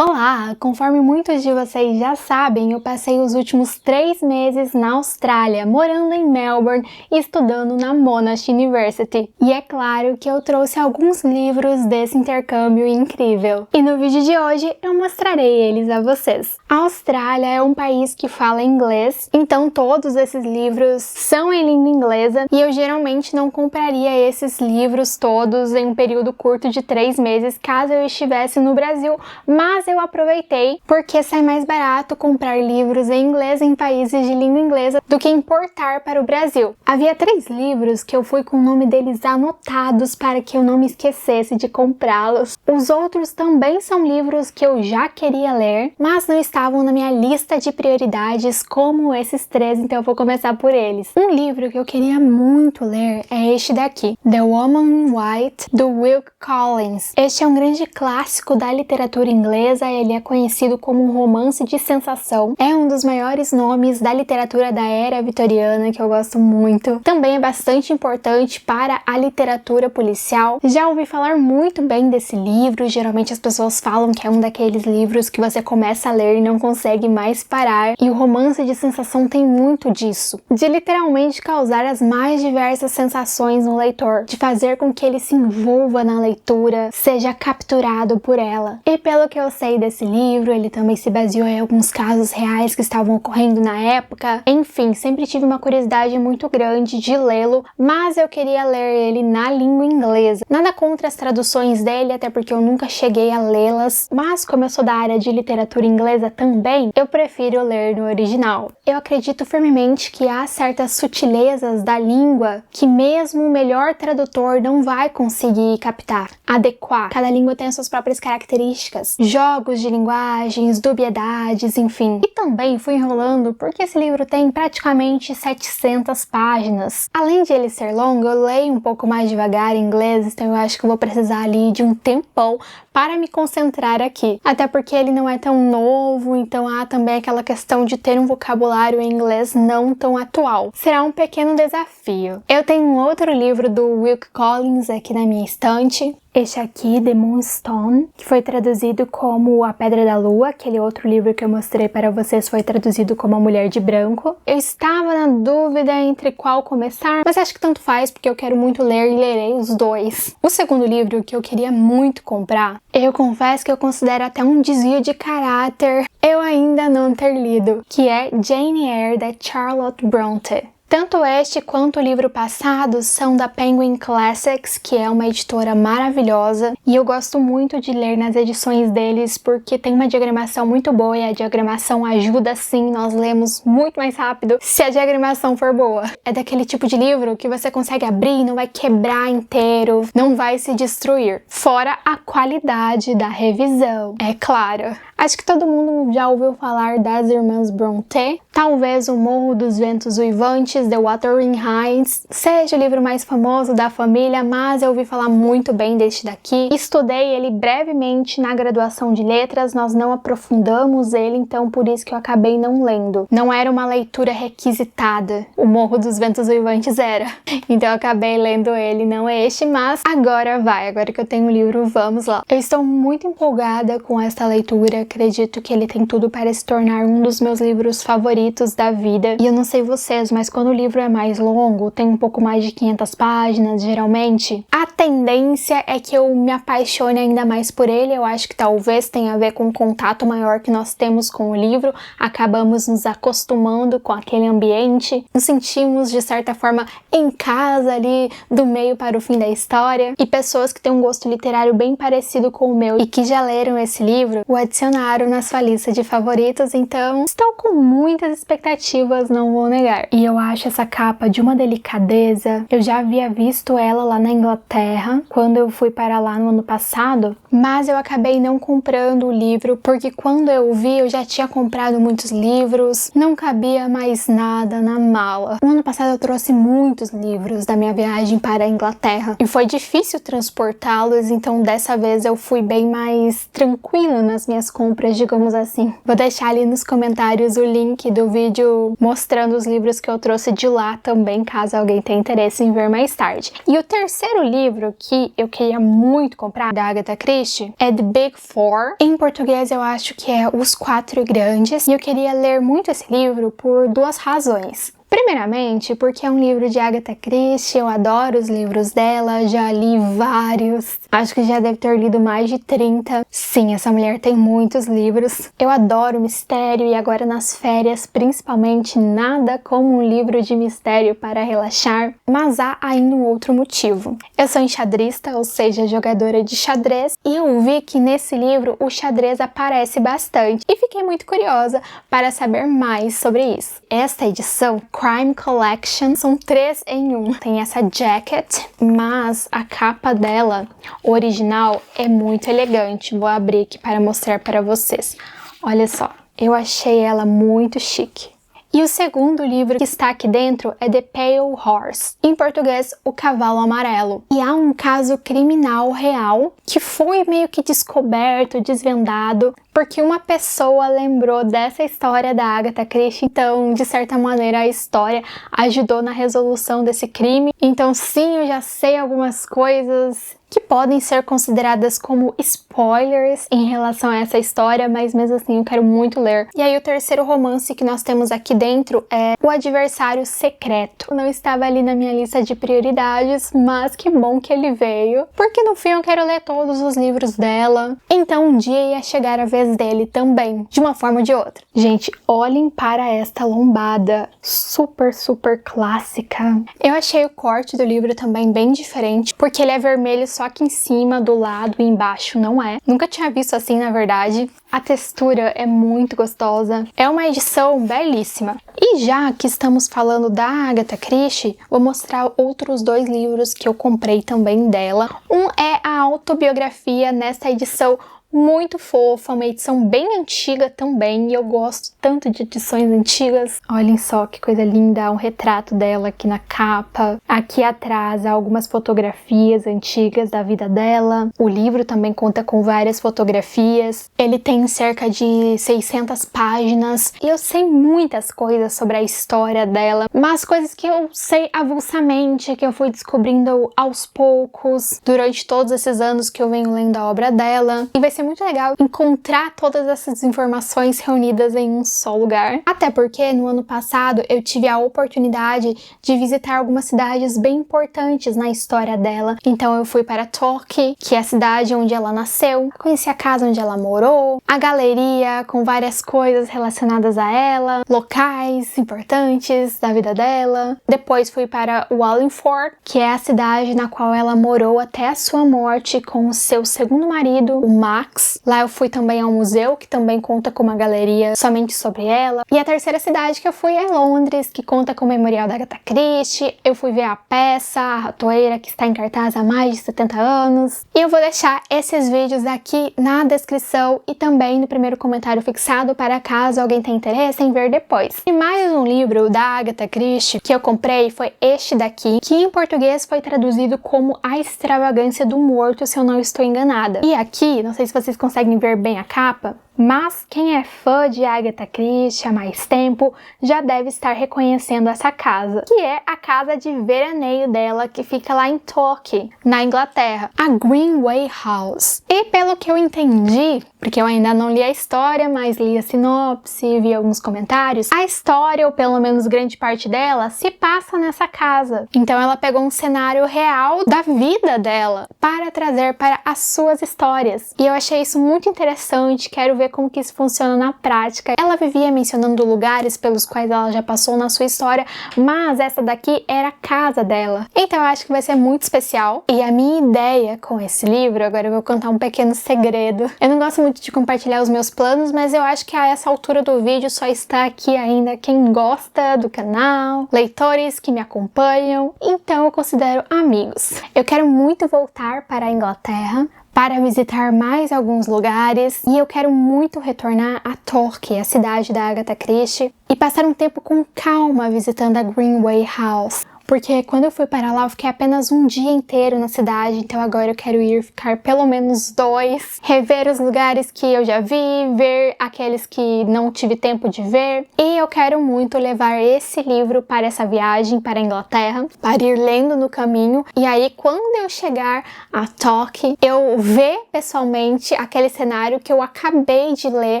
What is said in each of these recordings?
Olá! Conforme muitos de vocês já sabem, eu passei os últimos 3 meses na Austrália, morando em Melbourne e estudando na Monash University. E é claro que eu trouxe alguns livros desse intercâmbio incrível. E no vídeo de hoje eu mostrarei eles a vocês. A Austrália é um país que fala inglês, então todos esses livros são em língua inglesa e eu geralmente não compraria esses livros todos em um período curto de 3 meses caso eu estivesse no Brasil, mas eu aproveitei porque sai mais barato comprar livros em inglês em países de língua inglesa do que importar para o Brasil. Havia 3 livros que eu fui com o nome deles anotados para que eu não me esquecesse de comprá-los. Os outros também são livros que eu já queria ler, mas não estavam na minha lista de prioridades como esses 3, então eu vou começar por eles. Um livro que eu queria muito ler é este daqui, The Woman in White, do Wilkie Collins. Este é um grande clássico da literatura inglesa, ele é conhecido como um romance de sensação, é um dos maiores nomes da literatura da era vitoriana, que eu gosto muito. Também é bastante importante para a literatura policial. Já ouvi falar muito bem desse livro, geralmente as pessoas falam que é um daqueles livros que você começa a ler e não consegue mais parar, e o romance de sensação tem muito disso, de literalmente causar as mais diversas sensações no leitor, de fazer com que ele se envolva na leitura, seja capturado por ela. E pelo que eu sei desse livro, ele também se baseou em alguns casos reais que estavam ocorrendo na época. Enfim, sempre tive uma curiosidade muito grande de lê-lo, mas eu queria ler ele na língua inglesa. Nada contra as traduções dele, até porque eu nunca cheguei a lê-las, mas como eu sou da área de literatura inglesa também, eu prefiro ler no original. Eu acredito firmemente que há certas sutilezas da língua que mesmo o melhor tradutor não vai conseguir captar, adequar. Cada língua tem as suas próprias características, jogos de linguagens, dubiedades, enfim. E também fui enrolando porque esse livro tem praticamente 700 páginas. Além de ele ser longo, eu leio um pouco mais devagar em inglês, então eu acho que eu vou precisar ali de um tempão para me concentrar aqui. Até porque ele não é tão novo, então há também aquela questão de ter um vocabulário em inglês não tão atual. Será um pequeno desafio. Eu tenho um outro livro do Wilkie Collins aqui na minha estante. Este aqui, The Moonstone, que foi traduzido como A Pedra da Lua. Aquele outro livro que eu mostrei para vocês foi traduzido como A Mulher de Branco. Eu estava na dúvida entre qual começar, mas acho que tanto faz porque eu quero muito ler e lerei os dois. O segundo livro que eu queria muito comprar, eu confesso que eu considero até um desvio de caráter eu ainda não ter lido, que é Jane Eyre, da Charlotte Bronte. Tanto este quanto o livro passado são da Penguin Classics, que é uma editora maravilhosa, e eu gosto muito de ler nas edições deles porque tem uma diagramação muito boa e a diagramação ajuda sim, nós lemos muito mais rápido se a diagramação for boa. É daquele tipo de livro que você consegue abrir e não vai quebrar inteiro, não vai se destruir. Fora a qualidade da revisão, é claro. Acho que todo mundo já ouviu falar das Irmãs Brontë, talvez O Morro dos Ventos Uivantes, The Wuthering Heights, seja o livro mais famoso da família, mas eu ouvi falar muito bem deste daqui. Estudei ele brevemente na graduação de letras, nós não aprofundamos ele, então por isso que eu acabei não lendo. Não era uma leitura requisitada, O Morro dos Ventos Uivantes era. Então eu acabei lendo ele, não este, mas agora vai, agora que eu tenho o livro, vamos lá. Eu estou muito empolgada com esta leitura, acredito que ele tem tudo para se tornar um dos meus livros favoritos da vida. E eu não sei vocês, mas quando o livro é mais longo, tem um pouco mais de 500 páginas, geralmente, a tendência é que eu me apaixone ainda mais por ele. Eu acho que talvez tenha a ver com o contato maior que nós temos com o livro, acabamos nos acostumando com aquele ambiente, nos sentimos de certa forma em casa ali, do meio para o fim da história, e pessoas que têm um gosto literário bem parecido com o meu e que já leram esse livro, o adicionaram na sua lista de favoritos, então estou com muitas expectativas, não vou negar. E eu acho essa capa de uma delicadeza. Eu já havia visto ela lá na Inglaterra, quando eu fui para lá no ano passado, mas eu acabei não comprando o livro, porque quando eu vi, eu já tinha comprado muitos livros, não cabia mais nada na mala. No ano passado eu trouxe muitos livros da minha viagem para a Inglaterra, e foi difícil transportá-los, então dessa vez eu fui bem mais tranquila nas minhas compras, digamos assim. Vou deixar ali nos comentários o link do vídeo mostrando os livros que eu trouxe endereço de lá também, caso alguém tenha interesse em ver mais tarde. E o terceiro livro que eu queria muito comprar, da Agatha Christie, é The Big Four. Em português eu acho que é Os Quatro Grandes. E eu queria ler muito esse livro por duas razões. Primeiramente, porque é um livro de Agatha Christie, eu adoro os livros dela, já li vários, acho que já deve ter lido mais de 30. Sim, essa mulher tem muitos livros. Eu adoro mistério e agora nas férias, principalmente, nada como um livro de mistério para relaxar. Mas há ainda um outro motivo. Eu sou enxadrista, ou seja, jogadora de xadrez, e eu vi que nesse livro o xadrez aparece bastante e fiquei muito curiosa para saber mais sobre isso. Esta edição Crime Collection são 3 em 1. Tem essa jacket, mas a capa dela, original, é muito elegante. Vou abrir aqui para mostrar para vocês. Olha só, eu achei ela muito chique. E o segundo livro que está aqui dentro é The Pale Horse, em português, O Cavalo Amarelo. E há um caso criminal real que foi meio que descoberto, desvendado, porque uma pessoa lembrou dessa história da Agatha Christie, então, de certa maneira, a história ajudou na resolução desse crime. Então, sim, eu já sei algumas coisas que podem ser consideradas como spoilers em relação a essa história, mas mesmo assim eu quero muito ler. E aí o terceiro romance que nós temos aqui dentro é O Adversário Secreto. Não estava ali na minha lista de prioridades, mas que bom que ele veio, porque no fim eu quero ler todos os livros dela, então um dia ia chegar a vez dele também, de uma forma ou de outra. Gente, olhem para esta lombada, super, super clássica. Eu achei o corte do livro também bem diferente, porque ele é vermelho só aqui em cima, do lado e embaixo não é. Nunca tinha visto assim, na verdade. A textura é muito gostosa. É uma edição belíssima. E já que estamos falando da Agatha Christie, vou mostrar outros 2 livros que eu comprei também dela. Um é a autobiografia nesta edição muito fofa, uma edição bem antiga também, e eu gosto tanto de edições antigas. Olhem só que coisa linda, um retrato dela aqui na capa. Aqui atrás há algumas fotografias antigas da vida dela. O livro também conta com várias fotografias. Ele tem cerca de 600 páginas e eu sei muitas coisas sobre a história dela, mas coisas que eu sei avulsamente, que eu fui descobrindo aos poucos durante todos esses anos que eu venho lendo a obra dela. E vai ser muito legal encontrar todas essas informações reunidas em um só lugar. Até porque no ano passado eu tive a oportunidade de visitar algumas cidades bem importantes na história dela. Então eu fui para Torquay, que é a cidade onde ela nasceu, conheci a casa onde ela morou, a galeria com várias coisas relacionadas a ela, locais importantes da vida dela. Depois fui para Wallingford, que é a cidade na qual ela morou até a sua morte com o seu segundo marido, o Max. Lá eu fui também ao museu, que também conta com uma galeria somente sobre ela. E a terceira cidade que eu fui é Londres, que conta com o Memorial da Agatha Christie. Eu fui ver a peça, a ratoeira, que está em cartaz há mais de 70 anos. E eu vou deixar esses vídeos aqui na descrição e também no primeiro comentário fixado, para caso alguém tenha interesse em ver depois. E mais um livro da Agatha Christie que eu comprei foi este daqui, que em português foi traduzido como A Extravagância do Morto, se eu não estou enganada. E aqui, não sei se vocês conseguem ver bem a capa, mas quem é fã de Agatha Christie há mais tempo já deve estar reconhecendo essa casa, que é a casa de veraneio dela, que fica lá em Torquay, na Inglaterra, a Greenway House. E pelo que eu entendi, porque eu ainda não li a história, mas li a sinopse, vi alguns comentários, a história, ou pelo menos grande parte dela, se passa nessa casa. Então ela pegou um cenário real da vida dela para trazer para as suas histórias. E eu achei isso muito interessante, quero ver como que isso funciona na prática. Ela vivia mencionando lugares pelos quais ela já passou na sua história, mas essa daqui era a casa dela. Então eu acho que vai ser muito especial. E a minha ideia com esse livro, agora eu vou contar um pequeno segredo. Eu não gosto muito de compartilhar os meus planos, mas eu acho que a essa altura do vídeo só está aqui ainda quem gosta do canal, leitores que me acompanham, então eu considero amigos. Eu quero muito voltar para a Inglaterra para visitar mais alguns lugares, e eu quero muito retornar a Torquay, a cidade da Agatha Christie, e passar um tempo com calma visitando a Greenway House. porque quando eu fui para lá eu fiquei apenas um dia inteiro na cidade, então agora eu quero ir ficar pelo menos 2, rever os lugares que eu já vi, ver aqueles que não tive tempo de ver, e eu quero muito levar esse livro para essa viagem para a Inglaterra, para ir lendo no caminho, e aí quando eu chegar a Tóquio, eu ver pessoalmente aquele cenário que eu acabei de ler,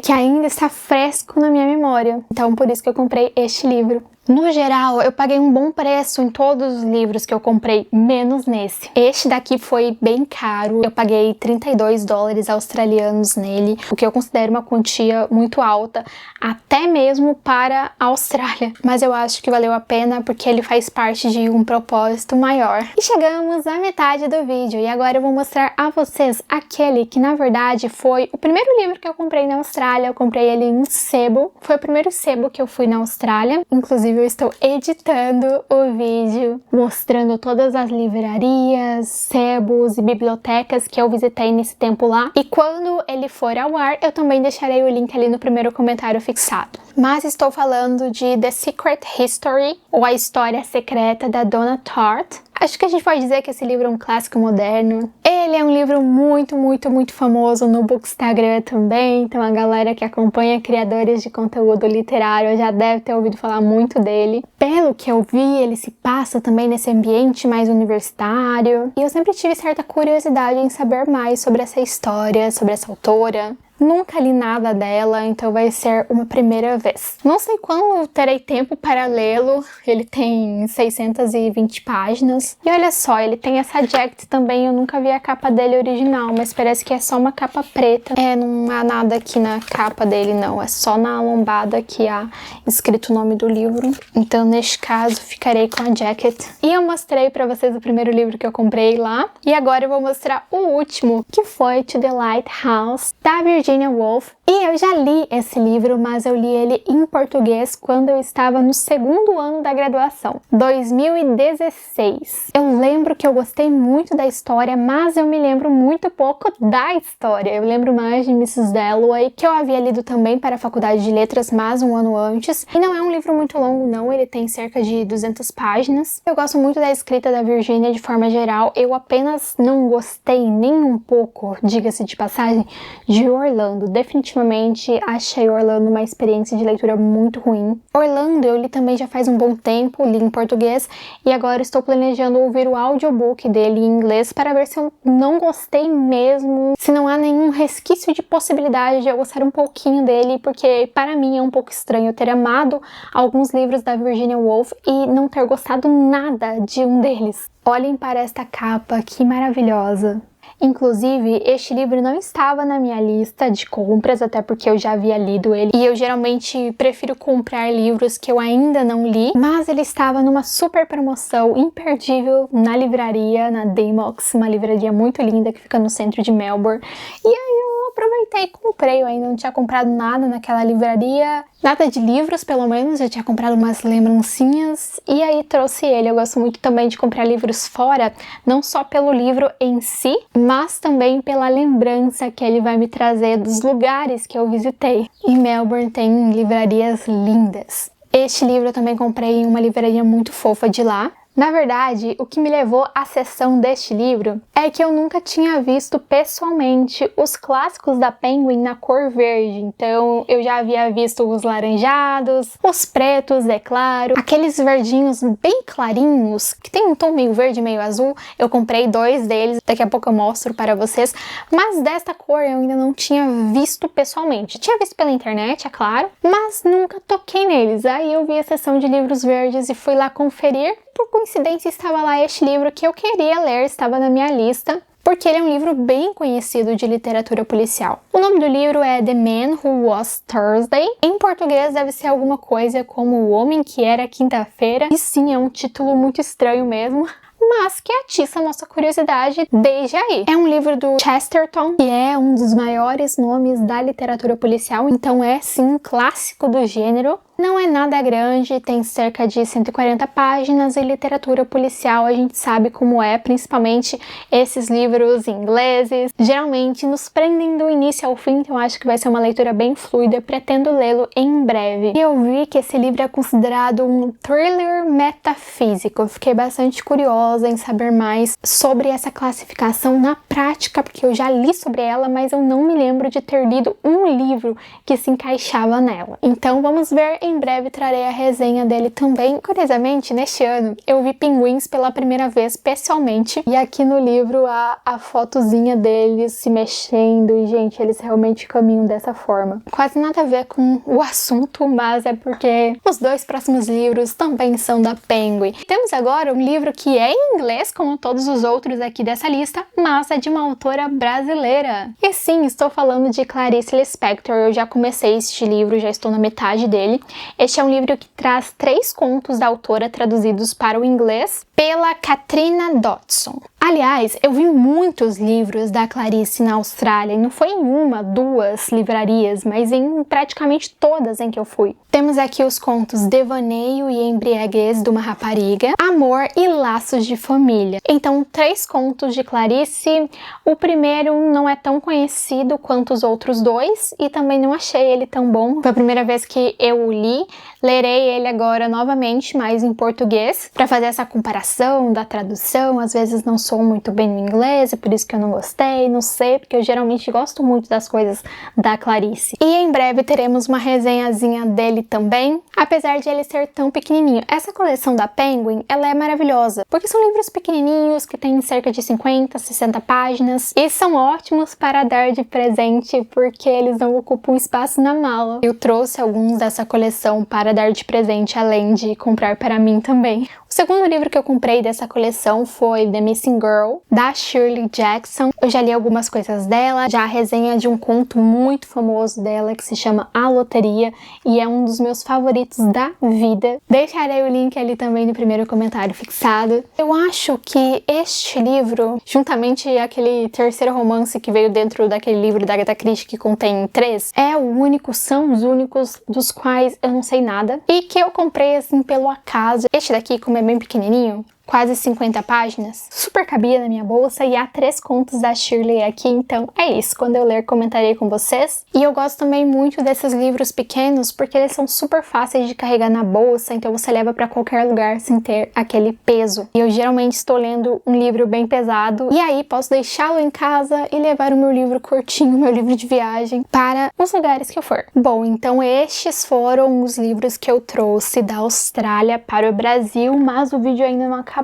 que ainda está fresco na minha memória. Então por isso que eu comprei este livro. No geral, eu paguei um bom preço em todos os livros que eu comprei, menos nesse. Este daqui foi bem caro, eu paguei 32 dólares australianos nele, o que eu considero uma quantia muito alta, até mesmo para a Austrália. Mas eu acho que valeu a pena porque ele faz parte de um propósito maior. E chegamos à metade do vídeo, e agora eu vou mostrar a vocês aquele que na verdade foi o primeiro livro que eu comprei na Austrália. Eu comprei ele em sebo, foi o primeiro sebo que eu fui na Austrália, inclusive eu estou editando o vídeo mostrando todas as livrarias, sebos e bibliotecas que eu visitei nesse tempo lá. E quando ele for ao ar, eu também deixarei o link ali no primeiro comentário fixado. Mas estou falando de The Secret History, ou A História Secreta, da Donna Tartt. Acho que a gente pode dizer que esse livro é um clássico moderno. Ele é um livro muito famoso no Bookstagram também, então a galera que acompanha criadores de conteúdo literário já deve ter ouvido falar muito dele. Pelo que eu vi, ele se passa também nesse ambiente mais universitário, e eu sempre tive certa curiosidade em saber mais sobre essa história, sobre essa autora. Nunca li nada dela, então vai ser uma primeira vez. Não sei quando terei tempo para lê-lo, ele tem 620 páginas. E olha só, ele tem essa jacket também, eu nunca vi a capa dele original, mas parece que é só uma capa preta. Não há nada aqui na capa dele não, é só na lombada que há escrito o nome do livro. Então neste caso ficarei com a jacket. E eu mostrei para vocês o primeiro livro que eu comprei lá. E agora eu vou mostrar o último, que foi To the Lighthouse, da Virginia Woolf. E eu já li esse livro, mas eu li ele em português quando eu estava no segundo ano da graduação, 2016. Eu lembro que eu gostei muito da história, mas eu me lembro muito pouco da história. Eu lembro mais de Mrs. Dalloway, que eu havia lido também para a Faculdade de Letras, mas um ano antes. E não é um livro muito longo não, ele tem cerca de 200 páginas. Eu gosto muito da escrita da Virginia de forma geral, eu apenas não gostei nem um pouco, diga-se de passagem, de Orlando. Definitivamente achei Orlando uma experiência de leitura muito ruim. Orlando eu li também já faz um bom tempo, li em português, e agora estou planejando ouvir o audiobook dele em inglês para ver se eu não gostei mesmo, se não há nenhum resquício de possibilidade de eu gostar um pouquinho dele, porque para mim é um pouco estranho eu ter amado alguns livros da Virginia Woolf e não ter gostado nada de um deles. Olhem para esta capa, que maravilhosa! Inclusive, este livro não estava na minha lista de compras, até porque eu já havia lido ele. E eu geralmente prefiro comprar livros que eu ainda não li, mas ele estava numa super promoção imperdível na livraria, na Daymox, uma livraria muito linda que fica no centro de Melbourne. E aí eu aproveitei e comprei, eu ainda não tinha comprado nada naquela livraria, nada de livros pelo menos, eu tinha comprado umas lembrancinhas e aí trouxe ele. Eu gosto muito também de comprar livros fora, não só pelo livro em si, mas também pela lembrança que ele vai me trazer dos lugares que eu visitei. E Melbourne tem livrarias lindas. Este livro eu também comprei em uma livraria muito fofa de lá. Na verdade, o que me levou à sessão deste livro é que eu nunca tinha visto pessoalmente os clássicos da Penguin na cor verde. Então eu já havia visto os laranjados, os pretos, é claro, aqueles verdinhos bem clarinhos, que tem um tom meio verde, meio azul. Eu comprei 2 deles, daqui a pouco eu mostro para vocês, mas desta cor eu ainda não tinha visto pessoalmente. Tinha visto pela internet, é claro, mas nunca toquei neles. Aí eu vi a sessão de livros verdes e fui lá conferir. Por coincidência estava lá este livro que eu queria ler, estava na minha lista, porque ele é um livro bem conhecido de literatura policial. O nome do livro é The Man Who Was Thursday. Em português deve ser alguma coisa como O Homem que Era Quinta-feira. E sim, é um título muito estranho mesmo. mas que atiça a nossa curiosidade desde aí. É um livro do Chesterton, que é um dos maiores nomes da literatura policial, então é sim um clássico do gênero. Não é nada grande, tem cerca de 140 páginas e literatura policial a gente sabe como é, principalmente esses livros ingleses. Geralmente nos prendem do início ao fim, então acho que vai ser uma leitura bem fluida, pretendo lê-lo em breve. E eu vi que esse livro é considerado um thriller metafísico. Eu fiquei bastante curiosa em saber mais sobre essa classificação na prática, porque eu já li sobre ela, mas eu não me lembro de ter lido um livro que se encaixava nela. Então vamos ver. Em breve trarei a resenha dele também. Curiosamente, neste ano, eu vi pinguins pela primeira vez pessoalmente. E aqui no livro a fotozinha deles se mexendo. E, gente, eles realmente caminham dessa forma. Quase nada a ver com o assunto, mas é porque os 2 próximos livros também são da Penguin. Temos agora um livro que é em inglês, como todos os outros aqui dessa lista, mas é de uma autora brasileira. E sim, estou falando de Clarice Lispector. Eu já comecei este livro, já estou na metade dele. Este é um livro que traz 3 contos da autora traduzidos para o inglês pela Katrina Dodson. Aliás, eu vi muitos livros da Clarice na Austrália, e não foi em 1, 2 livrarias, mas em praticamente todas em que eu fui. Temos aqui os contos Devaneio e Embriaguez de uma Rapariga, Amor e Laços de Família. Então, 3 contos de Clarice. O primeiro não é tão conhecido quanto os outros 2 e também não achei ele tão bom. Foi a primeira vez que eu o li. Lerei ele agora novamente, mas em português, para fazer essa comparação da tradução. Às vezes não sou muito bem no inglês, é por isso que eu não gostei, não sei, porque eu geralmente gosto muito das coisas da Clarice. E em breve teremos uma resenhazinha dele também, apesar de ele ser tão pequenininho. Essa coleção da Penguin, ela é maravilhosa, porque são livros pequenininhos que têm cerca de 50, 60 páginas e são ótimos para dar de presente, porque eles não ocupam espaço na mala. Eu trouxe alguns dessa coleção para dar de presente, além de comprar para mim também. O segundo livro que eu comprei dessa coleção foi The Missing Girl, da Shirley Jackson. Eu já li algumas coisas dela, já a resenha de um conto muito famoso dela que se chama A Loteria e é um dos meus favoritos da vida. Deixarei o link ali também no primeiro comentário fixado. Eu acho que este livro, juntamente aquele terceiro romance que veio dentro daquele livro da Agatha Christie que contém 3, são os únicos dos quais eu não sei nada e que eu comprei assim pelo acaso. Este daqui, como é bem pequenininho, quase 50 páginas, super cabia na minha bolsa e há 3 contos da Shirley aqui, então é isso. Quando eu ler, comentarei com vocês. E eu gosto também muito desses livros pequenos porque eles são super fáceis de carregar na bolsa, então você leva para qualquer lugar sem ter aquele peso. E eu geralmente estou lendo um livro bem pesado e aí posso deixá-lo em casa e levar o meu livro curtinho, meu livro de viagem, para os lugares que eu for. Bom, então estes foram os livros que eu trouxe da Austrália para o Brasil, mas o vídeo ainda não acabou.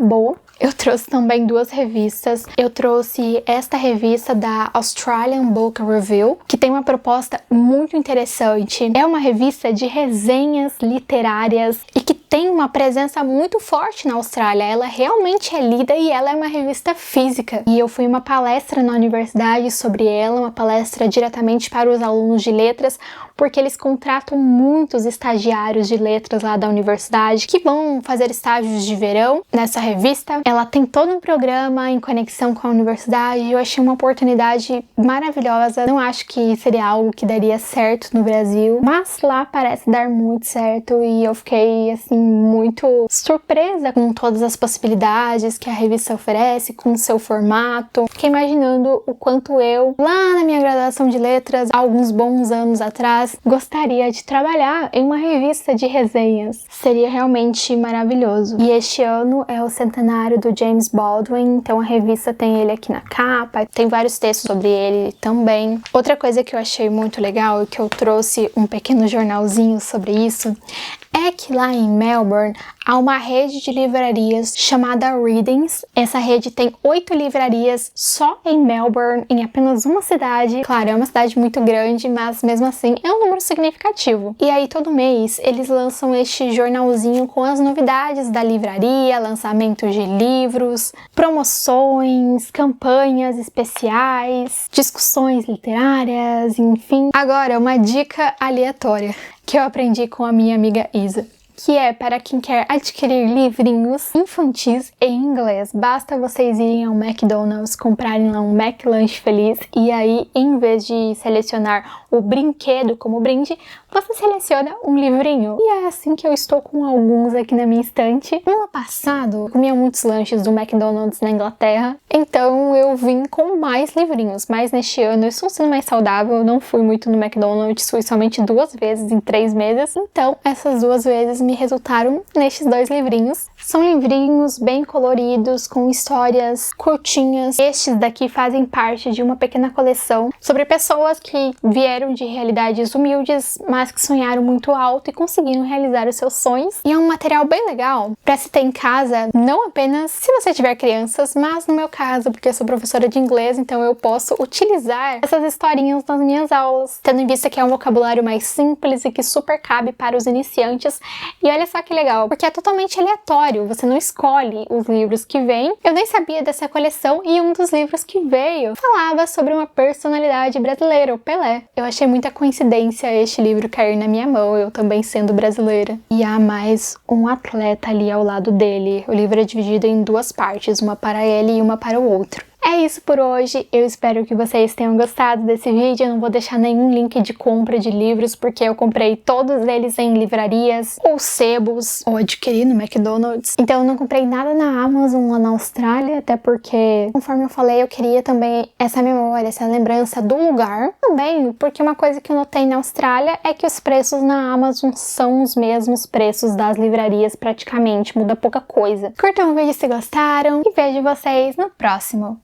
Eu trouxe também 2 revistas. Eu trouxe esta revista da Australian Book Review, que tem uma proposta muito interessante. É uma revista de resenhas literárias e que tem uma presença muito forte na Austrália. Ela realmente é lida e ela é uma revista física. E eu fui uma palestra na universidade sobre ela, uma palestra diretamente para os alunos de letras, porque eles contratam muitos estagiários de letras lá da universidade que vão fazer estágios de verão nessa revista. Ela tem todo um programa em conexão com a universidade e eu achei uma oportunidade maravilhosa. Não acho que seria algo que daria certo no Brasil, mas lá parece dar muito certo e eu fiquei assim muito surpresa com todas as possibilidades que a revista oferece, com o seu formato. Fiquei imaginando o quanto eu, lá na minha graduação de letras, há alguns bons anos atrás, gostaria de trabalhar em uma revista de resenhas. Seria realmente maravilhoso. E este ano é o centenário do James Baldwin, então a revista tem ele aqui na capa, tem vários textos sobre ele também. Outra coisa que eu achei muito legal e que eu trouxe um pequeno jornalzinho sobre isso é que lá em Melbourne há uma rede de livrarias chamada Readings. Essa rede tem 8 livrarias só em Melbourne, em apenas uma cidade. Claro, é uma cidade muito grande, mas mesmo assim é um número significativo. E aí todo mês eles lançam este jornalzinho com as novidades da livraria, lançamentos de livros, promoções, campanhas especiais, discussões literárias, enfim. Agora, uma dica aleatória que eu aprendi com a minha amiga Isa. que é para quem quer adquirir livrinhos infantis em inglês. Basta vocês irem ao McDonald's, comprarem lá um McLanche Feliz e aí, em vez de selecionar o brinquedo como brinde, você seleciona um livrinho. E é assim que eu estou com alguns aqui na minha estante. No ano passado, eu comia muitos lanches do McDonald's na Inglaterra, então eu vim com mais livrinhos. Mas neste ano eu estou sendo mais saudável, eu não fui muito no McDonald's, fui somente 2 vezes em 3 meses. Então essas 2 vezes me resultaram nestes 2 livrinhos. São livrinhos bem coloridos, com histórias curtinhas. Estes daqui fazem parte de uma pequena coleção sobre pessoas que vieram de realidades humildes, mas que sonharam muito alto e conseguiram realizar os seus sonhos. E é um material bem legal para se ter em casa, não apenas se você tiver crianças, mas no meu caso, porque eu sou professora de inglês, então eu posso utilizar essas historinhas nas minhas aulas, tendo em vista que é um vocabulário mais simples e que super cabe para os iniciantes. E olha só que legal, porque é totalmente aleatório. Você não escolhe os livros que vêm. Eu nem sabia dessa coleção e um dos livros que veio falava sobre uma personalidade brasileira, o Pelé. Eu achei muita coincidência este livro cair na minha mão, eu também sendo brasileira. E há mais um atleta ali ao lado dele. O livro é dividido em 2 partes, uma para ele e uma para o outro. É isso por hoje, eu espero que vocês tenham gostado desse vídeo. Eu não vou deixar nenhum link de compra de livros, porque eu comprei todos eles em livrarias ou sebos, ou adquiri no McDonald's. Então eu não comprei nada na Amazon lá na Austrália, até porque, conforme eu falei, eu queria também essa memória, essa lembrança do lugar. Também porque uma coisa que eu notei na Austrália é que os preços na Amazon são os mesmos preços das livrarias praticamente, muda pouca coisa. Curtam o vídeo se gostaram e vejo vocês no próximo.